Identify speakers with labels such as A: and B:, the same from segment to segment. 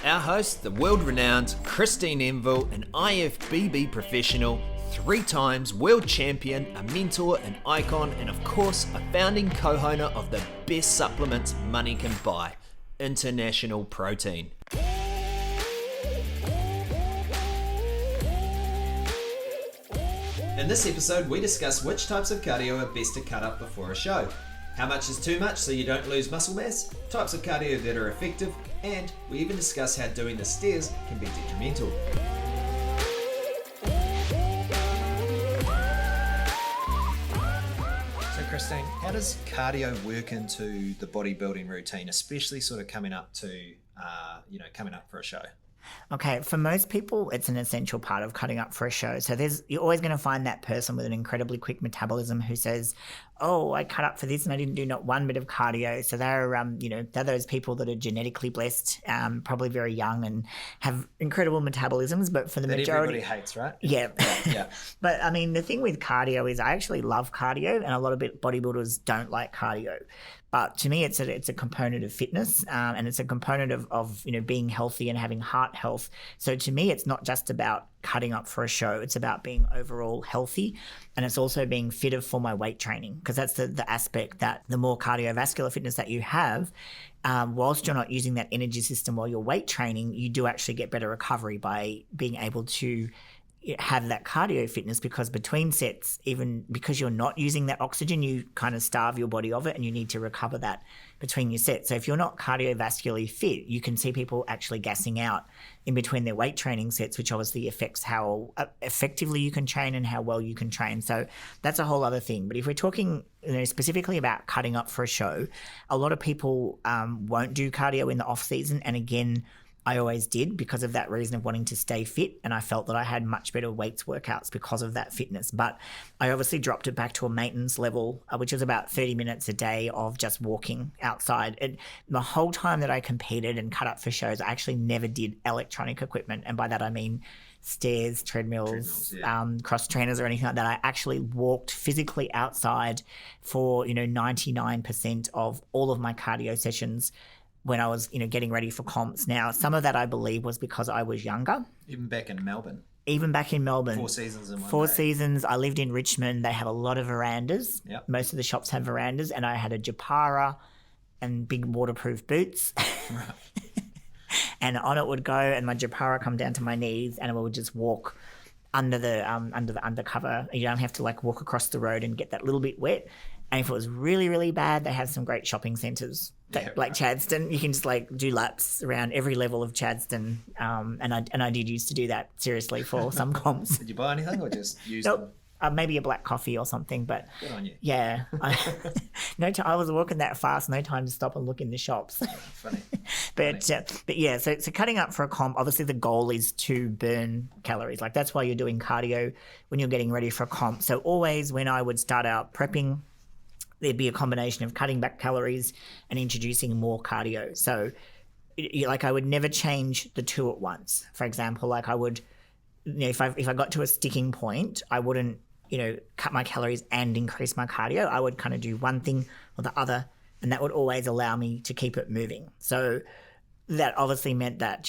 A: Our host, the world-renowned Christine Enville, an IFBB professional, 3 times world champion, a mentor, an icon, and of course, a founding co-owner of the best supplements money can buy, International Protein. In this episode, we discuss which types of cardio are best to cut up before a show, how much is too much so you don't lose muscle mass, types of cardio that are effective, and we even discuss how doing the stairs can be detrimental. So Christine, how does cardio work into the bodybuilding routine, especially sort of coming up to, coming up for a show?
B: Okay, for most people, it's an essential part of cutting up for a show. So you're always going to find that person with an incredibly quick metabolism who says, oh, I cut up for this and I didn't do not one bit of cardio. So they're those people that are genetically blessed, probably very young and have incredible metabolisms. But for the
A: that
B: majority,
A: everybody hates, right?
B: Yeah.
A: Yeah.
B: But I mean, the thing with cardio is I actually love cardio, and a lot of bodybuilders don't like cardio. But to me, it's a component of fitness, and it's a component of being healthy and having heart health. So to me, it's not just about cutting up for a show. It's about being overall healthy, and it's also being fitter for my weight training, because that's the aspect that the more cardiovascular fitness that you have, whilst you're not using that energy system while you're weight training, you do actually get better recovery by being able to have that cardio fitness, because between sets, even because you're not using that oxygen, you kind of starve your body of it and you need to recover that between your sets. So if you're not cardiovascularly fit, you can see people actually gassing out in between their weight training sets, which obviously affects how effectively you can train and how well you can train. So that's a whole other thing. But if we're talking specifically about cutting up for a show, a lot of people won't do cardio in the off season. And again, I always did, because of that reason of wanting to stay fit, and I felt that I had much better weights workouts because of that fitness. But I obviously dropped it back to a maintenance level, which is about 30 minutes a day of just walking outside. And the whole time that I competed and cut up for shows, I actually never did electronic equipment, and by that I mean stairs, treadmills, cross trainers or anything like that. I actually walked physically outside for 99% of all of my cardio sessions when I was, getting ready for comps. Now, some of that I believe was because I was younger.
A: Even back in Melbourne.
B: 4
A: seasons in one
B: 4
A: day.
B: seasons. I lived in Richmond. They have a lot of verandas.
A: Yep.
B: Most of the shops have verandas, and I had a Japara and big waterproof boots.
A: Right.
B: And on it would go, and my Japara come down to my knees, and I would just walk under the undercover. You don't have to walk across the road and get that little bit wet. And if it was really, really bad, they have some great shopping centres, like Chadstone. You can just do laps around every level of Chadstone. And I did used to do that seriously for some comps.
A: Did you buy anything or just use
B: them? Maybe a black coffee or something, but
A: good on you.
B: Yeah, I was walking that fast, no time to stop and look in the shops.
A: Funny.
B: But yeah, so cutting up for a comp, obviously the goal is to burn calories. That's why you're doing cardio when you're getting ready for a comp. So always when I would start out prepping, there'd be a combination of cutting back calories and introducing more cardio. So I would never change the two at once. For example, I would, if I got to a sticking point, I wouldn't, cut my calories and increase my cardio. I would kind of do one thing or the other, and that would always allow me to keep it moving. So that obviously meant that,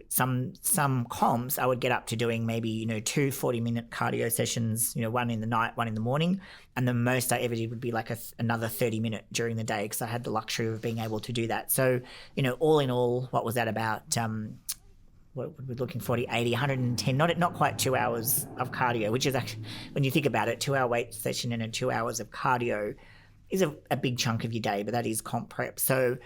B: some comps I would get up to doing maybe, 2 40-minute cardio sessions, one in the night, one in the morning. And the most I ever did would be another 30-minute during the day, because I had the luxury of being able to do that. So, all in all, what was that about? What we're looking 40, 80, 110, not quite 2 hours of cardio, which is actually, when you think about it, 2-hour weight session and 2 hours of cardio is a big chunk of your day, but that is comp prep. So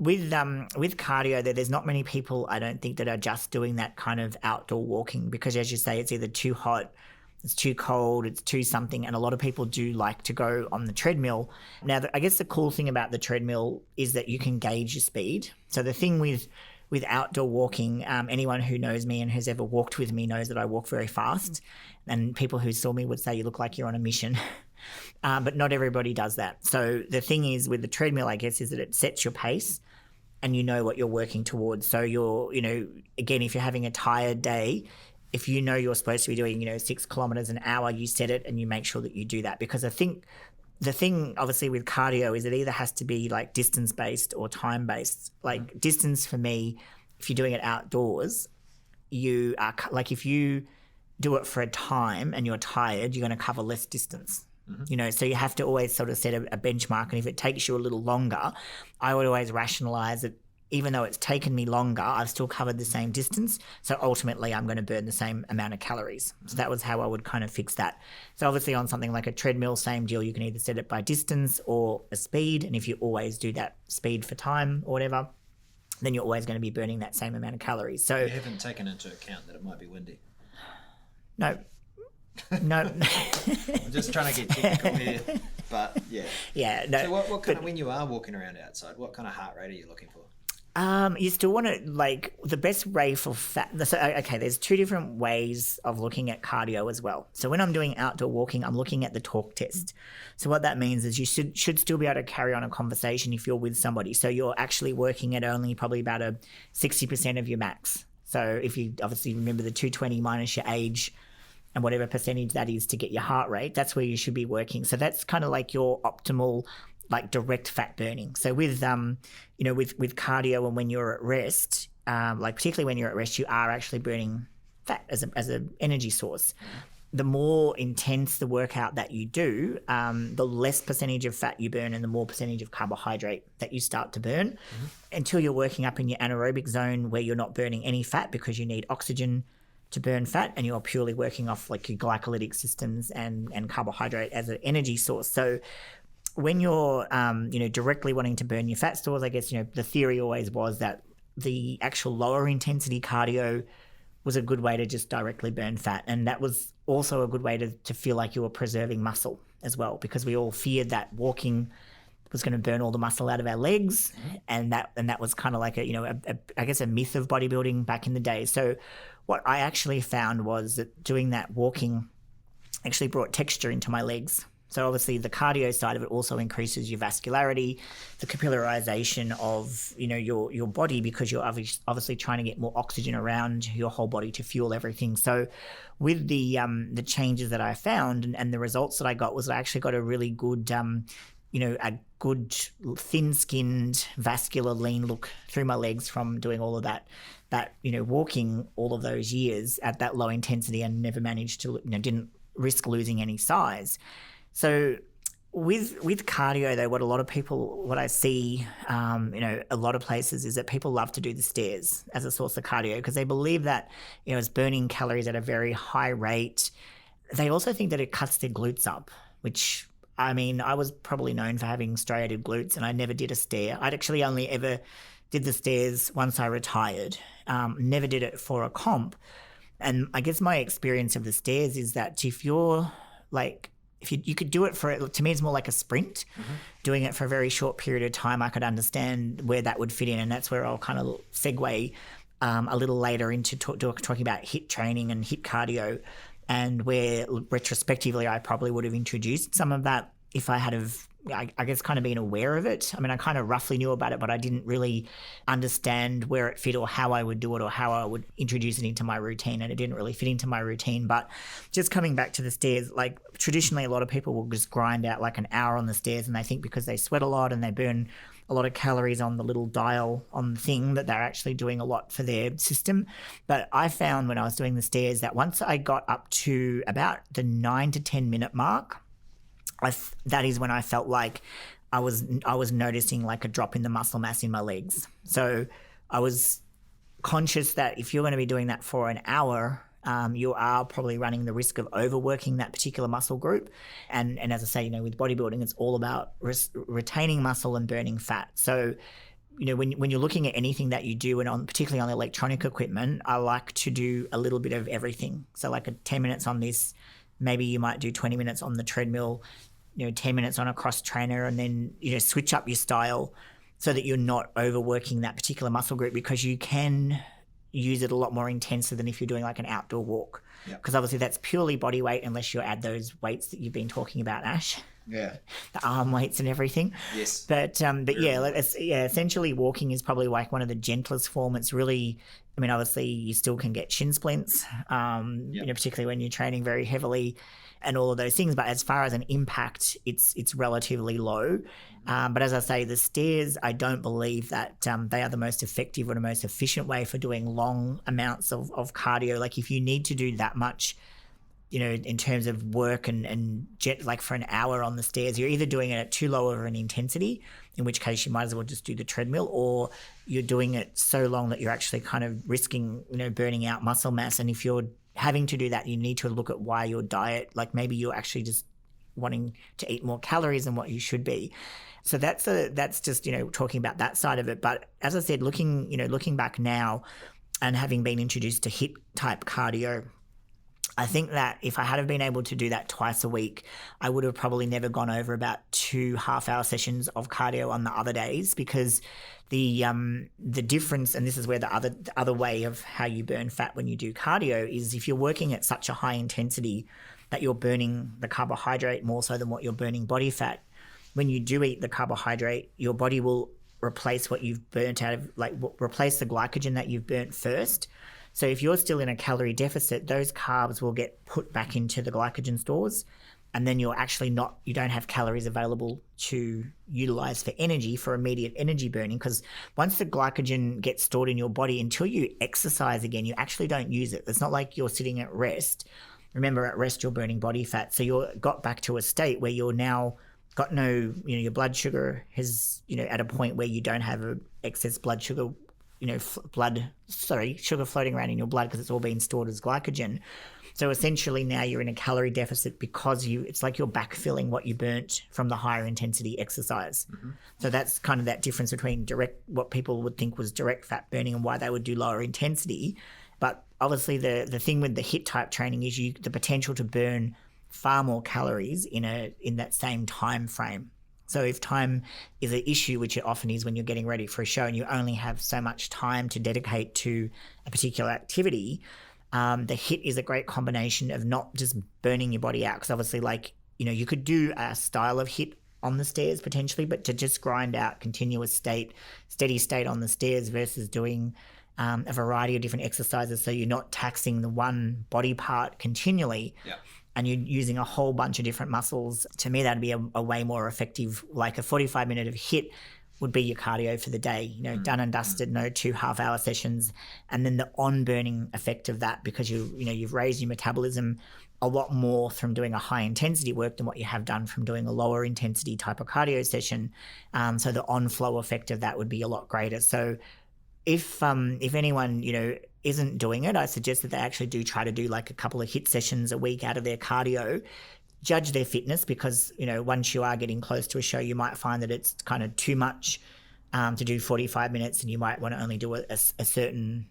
B: with cardio, there's not many people, I don't think, that are just doing that kind of outdoor walking, because as you say, it's either too hot, it's too cold, it's too something, and a lot of people do like to go on the treadmill. Now, I guess the cool thing about the treadmill is that you can gauge your speed. So the thing with outdoor walking, anyone who knows me and has ever walked with me knows that I walk very fast, and people who saw me would say you look like you're on a mission. But not everybody does that. So the thing is with the treadmill, I guess, is that it sets your pace and you know what you're working towards. So you're, again, if you're having a tired day, if you're supposed to be doing, 6 kilometers an hour, you set it and you make sure that you do that. Because I think the thing obviously with cardio is it either has to be distance based or time based. Distance for me if you're doing it outdoors, you are like, if you do it for a time and you're tired, you're going to cover less distance. So you have to always sort of set a benchmark. And if it takes you a little longer, I would always rationalize it. Even though it's taken me longer, I've still covered the same distance. So ultimately, I'm going to burn the same amount of calories. So that was how I would kind of fix that. So obviously on something like a treadmill, same deal. You can either set it by distance or a speed. And if you always do that speed for time or whatever, then you're always going to be burning that same amount of calories. So
A: you haven't taken into account that it might be windy.
B: No.
A: I'm just trying to get technical here, but yeah.
B: Yeah. No.
A: So what kind of, when you are walking around outside, what kind of heart rate are you looking for?
B: You still want to, like, the best way for fat. So, okay, there's two different ways of looking at cardio as well. So when I'm doing outdoor walking, I'm looking at the talk test. So what that means is you should still be able to carry on a conversation if you're with somebody. So you're actually working at only probably about a 60% of your max. So if you obviously remember the 220 minus your age and whatever percentage that is to get your heart rate, that's where you should be working. So that's kind of like your optimal, like, direct fat burning. So with with cardio and when you're at rest, like particularly when you're at rest, you are actually burning fat as an energy source. The more intense the workout that you do, the less percentage of fat you burn and the more percentage of carbohydrate that you start to burn, until you're working up in your anaerobic zone where you're not burning any fat because you need oxygen to burn fat, and you're purely working off like your glycolytic systems and carbohydrate as an energy source. So when you're, directly wanting to burn your fat stores, I guess, the theory always was that the actual lower intensity cardio was a good way to just directly burn fat. And that was also a good way to feel like you were preserving muscle as well, because we all feared that walking was going to burn all the muscle out of our legs. And that was kind of like I guess a myth of bodybuilding back in the day. So what I actually found was that doing that walking actually brought texture into my legs. So obviously the cardio side of it also increases your vascularity, the capillarization of, your body, because you're obviously trying to get more oxygen around your whole body to fuel everything. So with the changes that I found and the results that I got was I actually got a really good, a good thin-skinned, vascular, lean look through my legs from doing all of that, walking all of those years at that low intensity, and never managed to, didn't risk losing any size. So with cardio, though, what I see, a lot of places is that people love to do the stairs as a source of cardio because they believe that, it's burning calories at a very high rate. They also think that it cuts their glutes up, which, I mean, I was probably known for having striated glutes and I never did a stair. I'd actually only ever did the stairs once I retired, never did it for a comp. And I guess my experience of the stairs is that if you're like, if you could do it to me, it's more like a sprint. Doing it for a very short period of time, I could understand where that would fit in. And that's where I'll kind of segue a little later into talking about HIIT training and HIIT cardio, and where retrospectively I probably would have introduced some of that if I had I guess kind of been aware of it. I mean, I kind of roughly knew about it, but I didn't really understand where it fit or how I would do it or how I would introduce it into my routine, and it didn't really fit into my routine. But just coming back to the stairs, like traditionally a lot of people will just grind out like an hour on the stairs, and they think because they sweat a lot and they burn a lot of calories on the little dial on the thing that they're actually doing a lot for their system. But I found when I was doing the stairs that once I got up to about the 9 to 10 minute mark, that is when I felt like I was noticing like a drop in the muscle mass in my legs. So I was conscious that if you're going to be doing that for an hour, you are probably running the risk of overworking that particular muscle group. And as I say, with bodybuilding, it's all about retaining muscle and burning fat. So, when you're looking at anything that you do, and particularly on electronic equipment, I like to do a little bit of everything. So like 10 minutes on this, maybe you might do 20 minutes on the treadmill, 10 minutes on a cross trainer, and then, switch up your style so that you're not overworking that particular muscle group, because you can use it a lot more intensive than if you're doing like an outdoor walk. Because obviously that's purely body weight unless you add those weights that you've been talking about, Ash.
A: Yeah.
B: the arm weights and everything.
A: Yes.
B: But essentially walking is probably like one of the gentlest form. It's really, I mean, obviously you still can get shin splints, particularly when you're training very heavily and all of those things. But as far as an impact, it's relatively low. But as I say, the stairs, I don't believe that they are the most effective or the most efficient way for doing long amounts of cardio. Like if you need to do that much, in terms of work and like for an hour on the stairs, you're either doing it at too low of an intensity, in which case you might as well just do the treadmill, or you're doing it so long that you're actually kind of risking, burning out muscle mass. And if you're having to do that, you need to look at why your diet, like maybe you're actually just wanting to eat more calories than what you should be. So that's just, talking about that side of it. But as I said, looking back now and having been introduced to HIIT type cardio, I think that if I had have been able to do that twice a week, I would have probably never gone over about 2 half-hour sessions of cardio on the other days, because the difference, and this is where the other way of how you burn fat when you do cardio is if you're working at such a high intensity that you're burning the carbohydrate more so than what you're burning body fat. When you do eat the carbohydrate, your body will replace what you've burnt out of, like replace the glycogen that you've burnt first. So if you're still in a calorie deficit, those carbs will get put back into the glycogen stores, and then you're actually you don't have calories available to utilize for energy, for immediate energy burning, because once the glycogen gets stored in your body, until you exercise again, you actually don't use it. It's not like you're sitting at rest. Remember, at rest, you're burning body fat. So you're got back to a state where you're now got no, your blood sugar has, at a point where you don't have a excess blood sugar, sugar floating around in your blood because it's all being stored as glycogen. So essentially now you're in a calorie deficit because it's like you're backfilling what you burnt from the higher intensity exercise. Mm-hmm. So that's kind of that difference between what people would think was direct fat burning and why they would do lower intensity. But obviously the thing with the HIIT type training is the potential to burn far more calories in that same time frame. So if time is an issue, which it often is when you're getting ready for a show and you only have so much time to dedicate to a particular activity, the HIIT is a great combination of not just burning your body out, because obviously you could do a style of HIIT on the stairs potentially, but to just grind out continuous steady state on the stairs versus doing a variety of different exercises, so you're not taxing the one body part continually. Yeah. And you're using a whole bunch of different muscles. To me, that'd be a way more effective, like a 45-minute of HIIT would be your cardio for the day, done and dusted, no 2 half-hour sessions. And then the on-burning effect of that, because you've raised your metabolism a lot more from doing a high-intensity work than what you have done from doing a lower-intensity type of cardio session. So the on-flow effect of that would be a lot greater. So if anyone, isn't doing it, I suggest that they actually do try to do like a couple of HIIT sessions a week out of their cardio, judge their fitness, because, once you are getting close to a show, you might find that it's kind of too much to do 45 minutes, and you might want to only do a certain,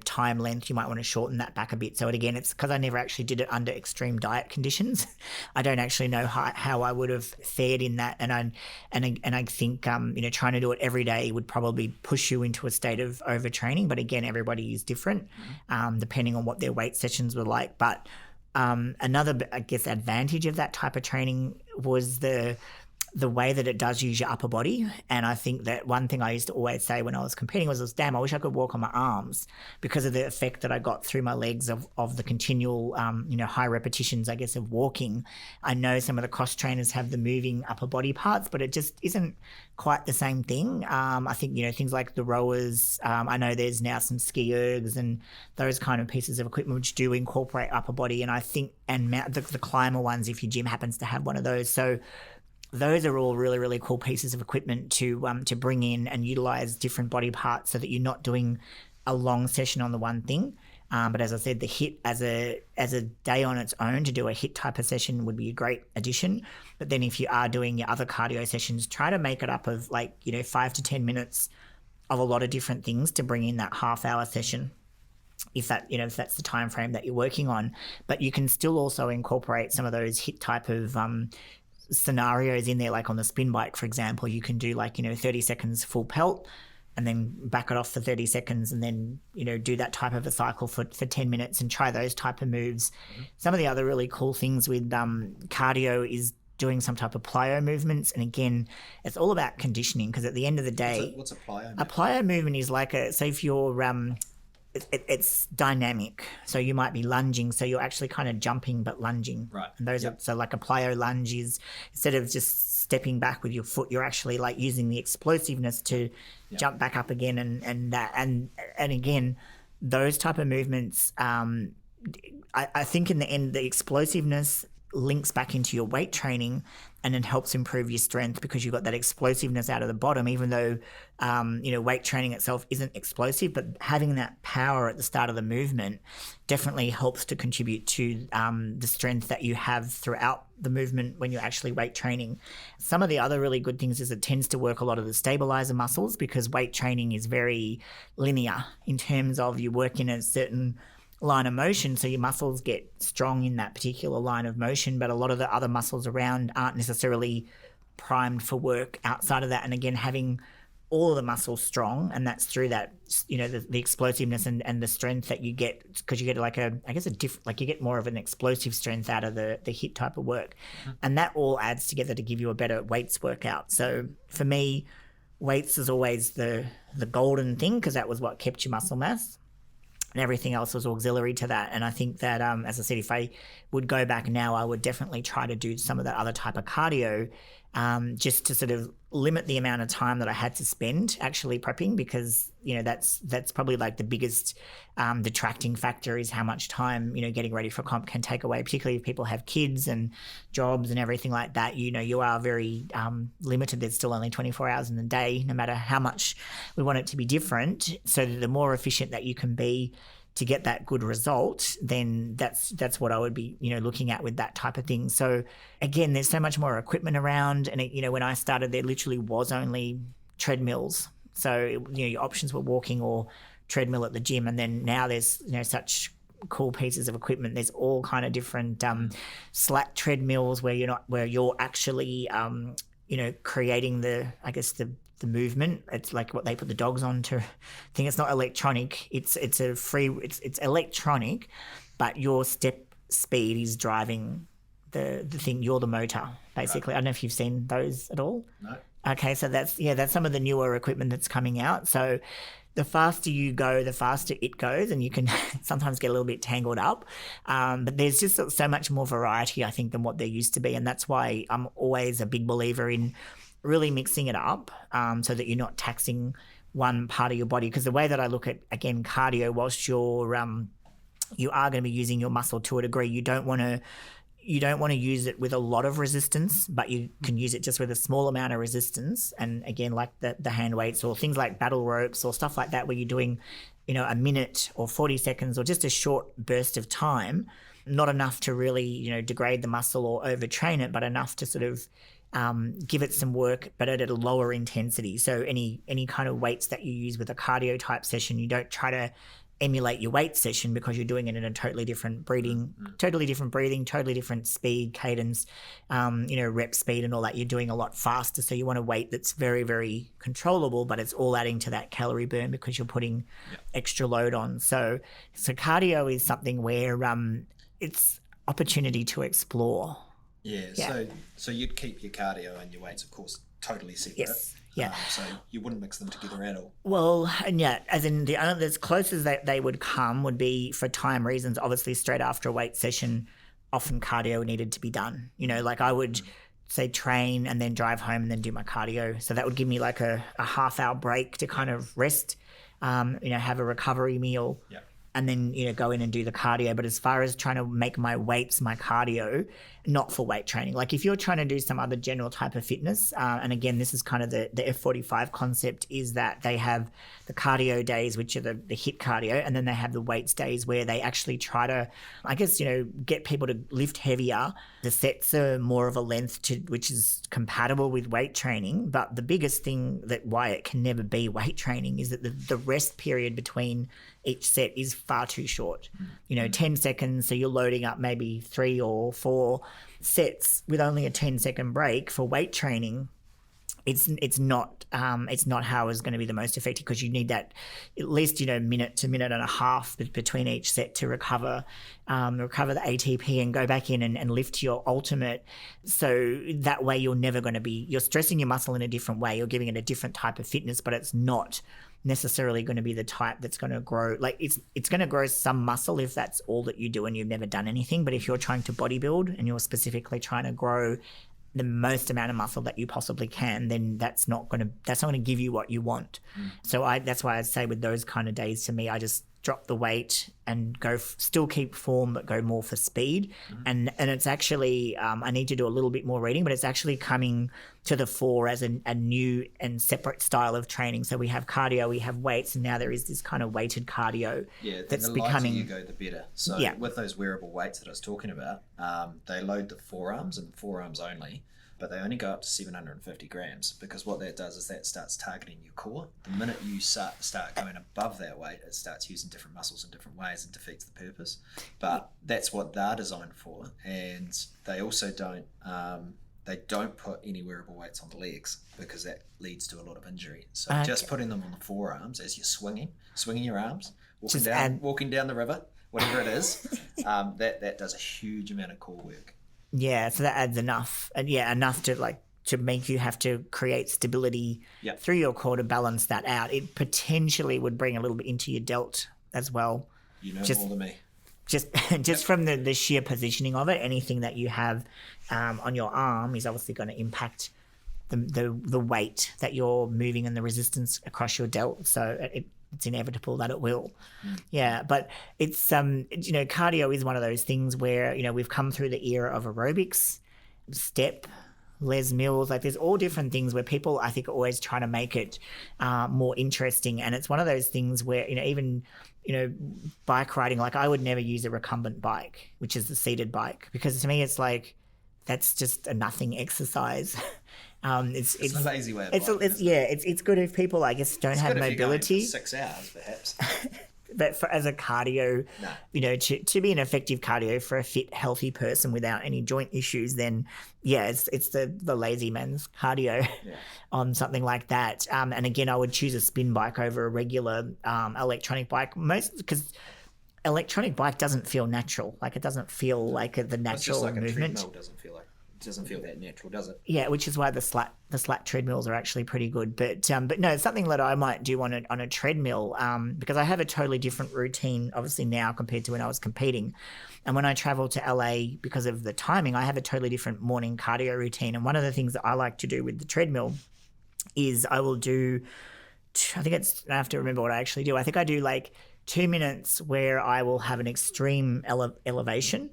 B: time length. You might want to shorten that back a bit. So again, it's because I never actually did it under extreme diet conditions. I don't actually know how I would have fared in that. And I think, trying to do it every day would probably push you into a state of overtraining. But again, everybody is different, depending on what their weight sessions were like. But another, I guess, advantage of that type of training was the way that it does use your upper body. And I think that one thing I used to always say when I was competing was damn, I wish I could walk on my arms, because of the effect that I got through my legs of the continual, high repetitions, I guess, of walking. I know some of the cross trainers have the moving upper body parts, but it just isn't quite the same thing. I think, things like the rowers, I know there's now some ski ergs and those kind of pieces of equipment which do incorporate upper body. And I think, and the climber ones, if your gym happens to have one of those. So those are all really, really cool pieces of equipment to bring in and utilize different body parts, so that you're not doing a long session on the one thing. But as I said, the HIIT as a day on its own, to do a HIIT type of session would be a great addition. But then if you are doing your other cardio sessions, try to make it up of 5 to 10 minutes of a lot of different things to bring in that half-hour session, if that's the time frame that you're working on. But you can still also incorporate some of those HIIT type of scenarios in there, like on the spin bike, for example. You can do 30 seconds full pelt and then back it off for 30 seconds and then do that type of a cycle for 10 minutes and try those type of moves. Mm-hmm. Some of the other really cool things with cardio is doing some type of plyo movements. And again, it's all about conditioning, because at the end of the day,
C: What's a plyo movement?
B: a plyo movement is like so if you're it's dynamic, so you might be lunging, so you're actually kind of jumping but lunging,
C: Right.
B: and those are, so like a plyo lunge is, instead of just stepping back with your foot, you're actually like using the explosiveness to jump back up again, and again, those type of movements, I think in the end the explosiveness links back into your weight training and then helps improve your strength, because you've got that explosiveness out of the bottom, even though weight training itself isn't explosive, but having that power at the start of the movement definitely helps to contribute to the strength that you have throughout the movement when you're actually weight training. Some of the other really good things is it tends to work a lot of the stabilizer muscles, because weight training is very linear in terms of you work in a certain line of motion, so your muscles get strong in that particular line of motion, but a lot of the other muscles around aren't necessarily primed for work outside of that. And again, having all of the muscles strong, and that's through that, the explosiveness and the strength that you get, because you get like you get more of an explosive strength out of the HIIT type of work. And that all adds together to give you a better weights workout. So for me, weights is always the golden thing, because that was what kept your muscle mass, and everything else was auxiliary to that. And I think that, as I said, if I would go back now, I would definitely try to do some of that other type of cardio, just to sort of limit the amount of time that I had to spend actually prepping, because that's probably like the biggest detracting factor, is how much time getting ready for comp can take away, particularly if people have kids and jobs and everything like that. You are very limited. There's still only 24 hours in the day, no matter how much we want it to be different. So the more efficient that you can be to get that good result, then that's what I would be looking at with that type of thing. So again, there's so much more equipment around, and when I started, there literally was only treadmills. So your options were walking or treadmill at the gym, and then now there's such cool pieces of equipment. There's all kind of different slack treadmills where you're actually creating the movement. It's like what they put the dogs on to. I think it's not electronic. It's electronic, but your step speed is driving the thing. You're the motor, basically. Right. I don't know if you've seen those at all.
C: No.
B: Okay, so that's some of the newer equipment that's coming out. So the faster you go, the faster it goes, and you can sometimes get a little bit tangled up. But there's just so much more variety, I think, than what there used to be. And that's why I'm always a big believer in really mixing it up, so that you're not taxing one part of your body. Because the way that I look at, again, cardio, whilst you are going to be using your muscle to a degree, you don't want to use it with a lot of resistance, but you can use it just with a small amount of resistance. And again, like the hand weights or things like battle ropes or stuff like that, where you're doing, a minute or 40 seconds or just a short burst of time, not enough to really, degrade the muscle or overtrain it, but enough to sort of give it some work, but at a lower intensity. So any kind of weights that you use with a cardio type session, you don't try to emulate your weight session, because you're doing it in a totally different breathing, totally different speed, cadence, rep speed and all that. You're doing a lot faster. So you want a weight that's very, very controllable, but it's all adding to that calorie burn because you're putting extra load on. So cardio is something where it's opportunity to explore.
C: Yeah. So you'd keep your cardio and your weights, of course, totally separate.
B: Yes. Yeah.
C: So you wouldn't mix them together at all.
B: Well, and as in as close as they would come would be, for time reasons, obviously straight after a weight session, often cardio needed to be done. Like I would say train and then drive home and then do my cardio. So that would give me like a half-hour break to kind of rest, have a recovery meal. Yeah. And then, go in and do the cardio. But as far as trying to make my weights my cardio, not for weight training. Like if you're trying to do some other general type of fitness, and again, this is kind of the F45 concept, is that they have the cardio days, which are the HIIT cardio, and then they have the weights days where they actually try to, I guess, get people to lift heavier. The sets are more of a length which is compatible with weight training. But the biggest thing why it can never be weight training is that the rest period between each set is far too short. 10 seconds, so you're loading up maybe 3 or 4 sets with only a 10-second break. For weight training, it's not how it's going to be the most effective, because you need that at least minute to minute and a half between each set to recover the ATP and go back in and lift to your ultimate. So that way you're stressing your muscle in a different way, you're giving it a different type of fitness, but it's not necessarily going to be the type that's going to grow. Like it's going to grow some muscle if that's all that you do and you've never done anything. But if you're trying to bodybuild and you're specifically trying to grow the most amount of muscle that you possibly can, then that's not going to give you what you want. So that's why I say with those kind of days, to me, I just drop the weight and still keep form, but go more for speed. And it's actually, I need to do a little bit more reading, but it's actually coming to the fore as a new and separate style of training. So we have cardio, we have weights, and now there is this kind of weighted cardio.
C: Yeah,
B: that's
C: the
B: becoming.
C: lighter you go, the better. So with those wearable weights that I was talking about, they load the forearms and the forearms only, but they only go up to 750 grams, because what that does is that starts targeting your core. The minute you start going above that weight, it starts using different muscles in different ways and defeats the purpose. But that's what they're designed for. And they also don't put any wearable weights on the legs, because that leads to a lot of injury. So just putting them on the forearms as you're swinging your arms, walking down the river, whatever it is, that does a huge amount of core work.
B: Yeah, so that adds enough, and enough to make you have to create stability through your core to balance that out. It potentially would bring a little bit into your delt as well.
C: You know more than me.
B: Just from the sheer positioning of it, anything that you have on your arm is obviously going to impact the weight that you're moving and the resistance across your delt. So it's inevitable that it will. Yeah, but it's cardio is one of those things where we've come through the era of aerobics, step, Les Mills, like there's all different things where people, I think, are always trying to make it more interesting. And it's one of those things where even bike riding, like I would never use a recumbent bike, which is the seated bike, because to me it's like that's just a nothing exercise. It's
C: a lazy way of
B: it's good if people, I guess, don't have mobility.
C: 6 hours perhaps.
B: But as a cardio, to be an effective cardio for a fit, healthy person without any joint issues, then it's the lazy man's cardio on something like that. And again, I would choose a spin bike over a regular electronic bike, because electronic bike doesn't feel natural. Like it doesn't feel like the natural
C: it's just like
B: movement.
C: A treadmill doesn't feel that natural, does it?
B: Yeah, which is why the slat treadmills are actually pretty good. But no, it's something that I might do on a treadmill, because I have a totally different routine, obviously now compared to when I was competing. And when I travel to LA, because of the timing, I have a totally different morning cardio routine. And one of the things that I like to do with the treadmill is I will do, I have to remember what I actually do. I think I do like 2 minutes where I will have an extreme elevation.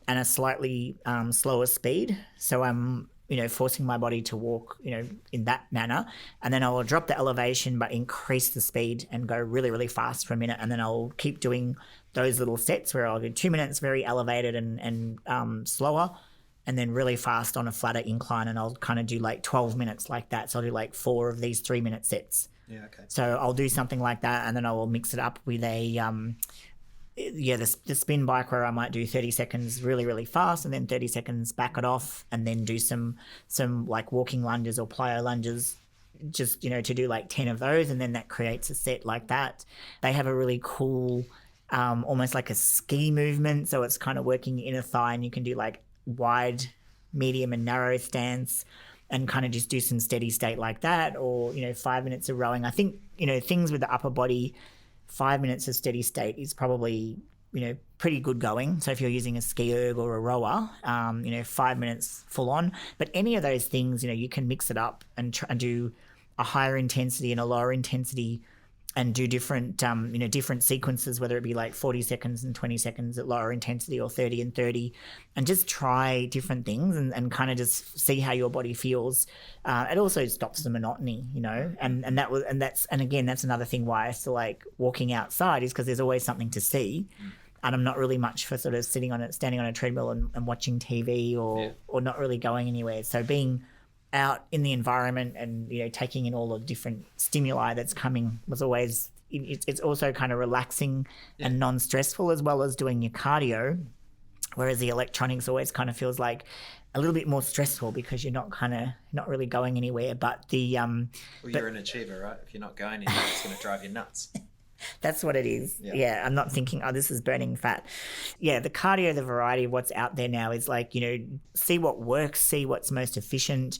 B: And a slightly slower speed. So I'm, forcing my body to walk, in that manner. And then I will drop the elevation but increase the speed and go really, really fast for a minute. And then I'll keep doing those little sets where I'll do 2 minutes very elevated and slower, and then really fast on a flatter incline. And I'll kind of do like 12 minutes like that. So I'll do like 4 of these 3-minute sets.
C: Yeah, okay.
B: So I'll do something like that, and then I will mix it up with the spin bike where I might do 30 seconds really, really fast, and then 30 seconds back it off, and then do some like walking lunges or plyo lunges, just, to do like 10 of those, and then that creates a set like that. They have a really cool, almost like a ski movement. So it's kind of working your inner thigh, and you can do like wide, medium and narrow stance and kind of just do some steady state like that, or, 5 minutes of rowing. I think, things with the upper body, 5 minutes of steady state is probably, pretty good going. So if you're using a ski erg or a rower, 5 minutes full on. But any of those things, you can mix it up and do a higher intensity and a lower intensity, and do different, different sequences, whether it be like 40 seconds and 20 seconds at lower intensity, or 30 and 30, and just try different things and kind of just see how your body feels. It also stops the monotony, and that's another thing why I still like walking outside, is because there's always something to see. And I'm not really much for sort of standing on a treadmill and watching TV or not really going anywhere. So being out in the environment and taking in all the different stimuli that's coming was always, it's also kind of relaxing and non-stressful, as well as doing your cardio. Whereas the electronics always kind of feels like a little bit more stressful because you're not really going anywhere. But
C: well, you're an achiever, right? If you're not going anywhere, it's going to drive you nuts.
B: That's what it is. Yeah. I'm not thinking, this is burning fat. Yeah, the cardio, the variety of what's out there now is like, see what works, see what's most efficient,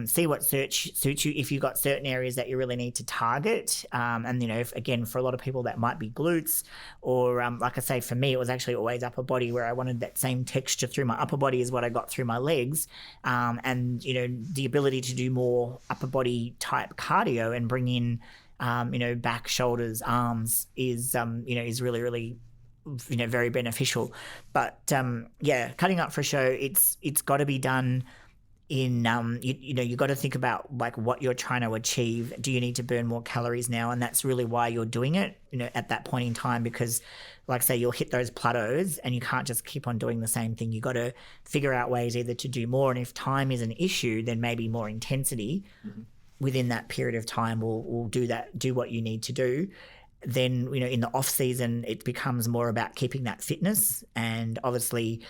B: see what suits you. If you've got certain areas that you really need to target, and again, for a lot of people that might be glutes, or like I say, for me, it was actually always upper body, where I wanted that same texture through my upper body as what I got through my legs, and the ability to do more upper body type cardio and bring in back, shoulders, arms is really, really, very beneficial. But cutting up for a show, it's got to be done in, you got to think about like what you're trying to achieve. Do you need to burn more calories now? And that's really why you're doing it, at that point in time, because like I say, you'll hit those plateaus and you can't just keep on doing the same thing. You got to figure out ways either to do more. And if time is an issue, then maybe more intensity. Mm-hmm. Within that period of time will do what you need to do. Then, in the off season, it becomes more about keeping that fitness and obviously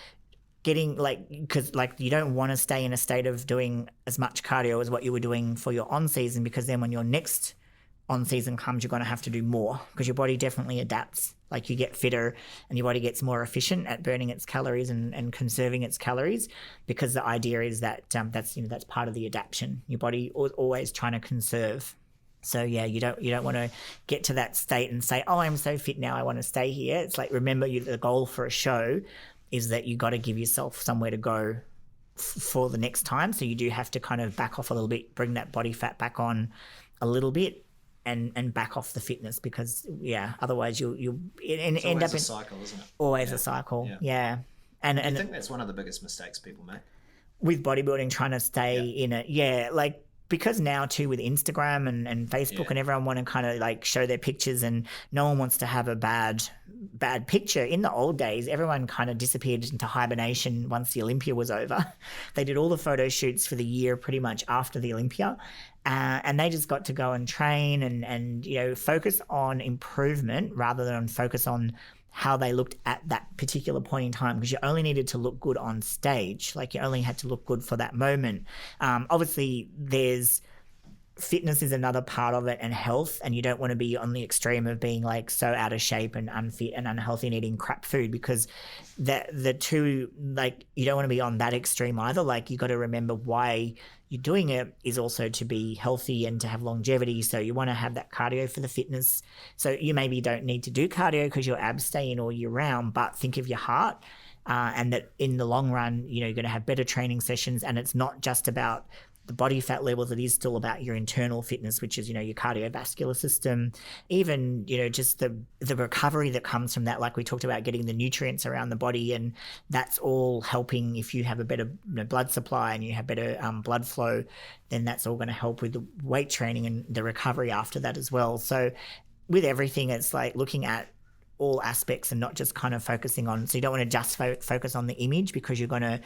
B: getting because you don't want to stay in a state of doing as much cardio as what you were doing for your on season, because then when your next on season comes, you're going to have to do more because your body definitely adapts. Like you get fitter and your body gets more efficient at burning its calories and conserving its calories, because the idea is that that's part of the adaptation. Your body always trying to conserve. So yeah, you don't want to get to that state and say, oh, I'm so fit now, I want to stay here. It's like, remember, the goal for a show is that you got to give yourself somewhere to go for the next time. So you do have to kind of back off a little bit, bring that body fat back on a little bit. And back off the fitness, because otherwise you'll end up in a cycle, isn't it? Always a cycle, yeah. And
C: I think that's one of the biggest mistakes people make
B: with bodybuilding, trying to stay in it. Yeah, like because now too with Instagram and Facebook and everyone want to kind of like show their pictures, and no one wants to have a bad picture. In the old days, everyone kind of disappeared into hibernation once the Olympia was over. They did all the photo shoots for the year pretty much after the Olympia. And they just got to go and train and focus on improvement rather than focus on how they looked at that particular point in time, because you only needed to look good on stage. Like you only had to look good for that moment. Obviously, fitness is another part of it, and health, and you don't want to be on the extreme of being like so out of shape and unfit and unhealthy and eating crap food, because the two, like, you don't want to be on that extreme either. Like you got to remember why you're doing it is also to be healthy and to have longevity. So you want to have that cardio for the fitness. So you maybe don't need to do cardio because your abs stay in all year round, but think of your heart, and that in the long run, you're going to have better training sessions, and it's not just about the body fat levels. It is still about your internal fitness, which is, your cardiovascular system, even, just the recovery that comes from that. Like we talked about, getting the nutrients around the body, and that's all helping. If you have a better blood supply and you have better blood flow, then that's all going to help with the weight training and the recovery after that as well. So with everything, it's like looking at all aspects and not just kind of focusing on, so you don't want to just focus on the image, because you're going to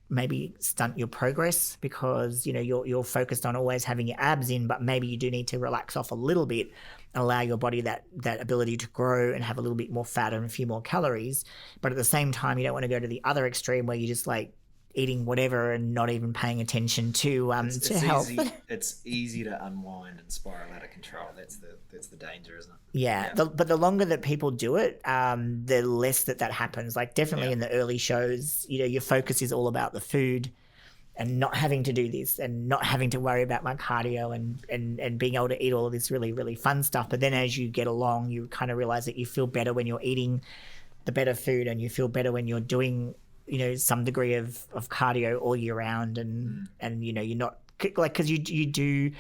B: maybe stunt your progress, because you're focused on always having your abs in, but maybe you do need to relax off a little bit and allow your body that ability to grow and have a little bit more fat and a few more calories. But at the same time, you don't want to go to the other extreme where you just like eating whatever and not even paying attention to health.
C: It's easy to unwind and spiral out of control. That's the danger, isn't it?
B: Yeah. But the longer that people do it, the less that happens. Like definitely in the early shows, your focus is all about the food and not having to do this and not having to worry about my cardio and being able to eat all of this really, really fun stuff. But then as you get along, you kind of realize that you feel better when you're eating the better food, and you feel better when you're doing some degree of cardio all year round, and you're not like, because you do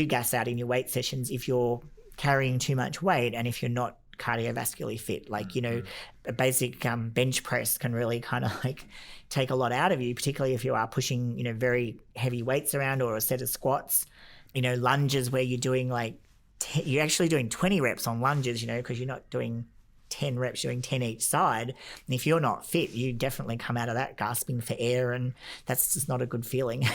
B: gas out in your weight sessions if you're carrying too much weight and if you're not cardiovascularly fit. Like a basic bench press can really kind of like take a lot out of you, particularly if you are pushing very heavy weights around, or a set of squats. Lunges where you're doing like you're actually doing 20 reps on lunges, because you're not doing 10 reps, doing 10 each side. And if you're not fit, you definitely come out of that gasping for air, and that's just not a good feeling.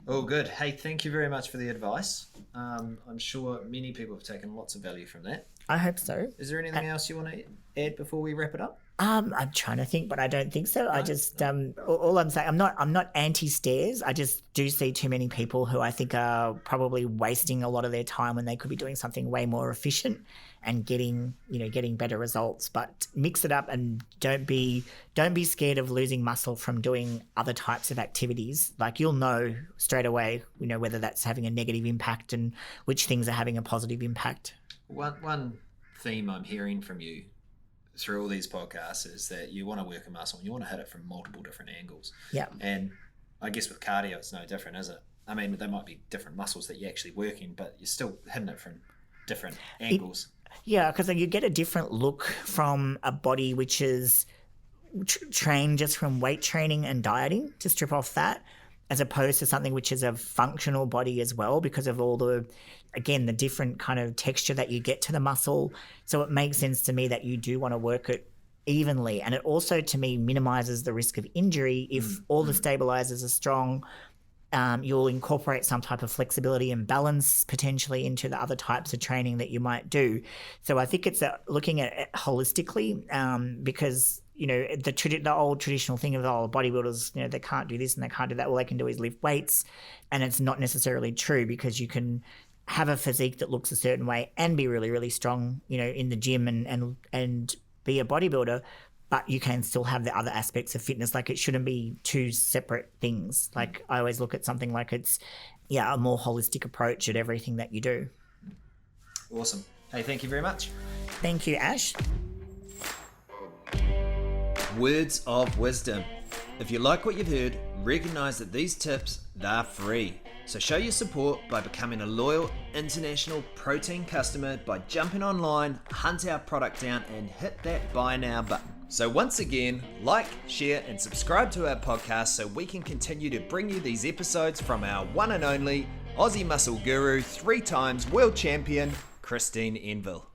C: Oh, good. Hey, thank you very much for the advice. I'm sure many people have taken lots of value from that.
B: I hope so.
C: Is there anything else you want to add before we wrap it up?
B: I'm trying to think, but I don't think so. I just all I'm saying, I'm not anti-stairs. I just do see too many people who I think are probably wasting a lot of their time when they could be doing something way more efficient and getting better results. But mix it up and don't be scared of losing muscle from doing other types of activities. Like you'll know straight away, whether that's having a negative impact and which things are having a positive impact.
C: One theme I'm hearing from you through all these podcasts is that you want to work a muscle and you want to hit it from multiple different angles.
B: Yeah.
C: And I guess with cardio, it's no different, is it? I mean, there might be different muscles that you're actually working, but you're still hitting it from different angles.
B: Yeah, because you get a different look from a body which is trained just from weight training and dieting to strip off fat, as opposed to something which is a functional body as well, because of all the different kind of texture that you get to the muscle. So it makes sense to me that you do want to work it evenly. And it also, to me, minimizes the risk of injury. If all the stabilizers are strong, you'll incorporate some type of flexibility and balance potentially into the other types of training that you might do. So I think it's looking at it holistically, because the old traditional thing of bodybuilders, they can't do this and they can't do that. All they can do is lift weights, and it's not necessarily true, because you can have a physique that looks a certain way and be really, really strong, in the gym and be a bodybuilder, but you can still have the other aspects of fitness. Like it shouldn't be two separate things. Like I always look at something like it's, a more holistic approach at everything that you do.
C: Awesome. Hey, thank you very much.
B: Thank you, Ash.
A: Words of wisdom. If you like what you've heard, recognize that these tips, they're free. So show your support by becoming a loyal international protein customer by jumping online, hunt our product down, and hit that buy now button. So once again, like, share, and subscribe to our podcast so we can continue to bring you these episodes from our one and only Aussie Muscle Guru, 3 times world champion, Christine Enville.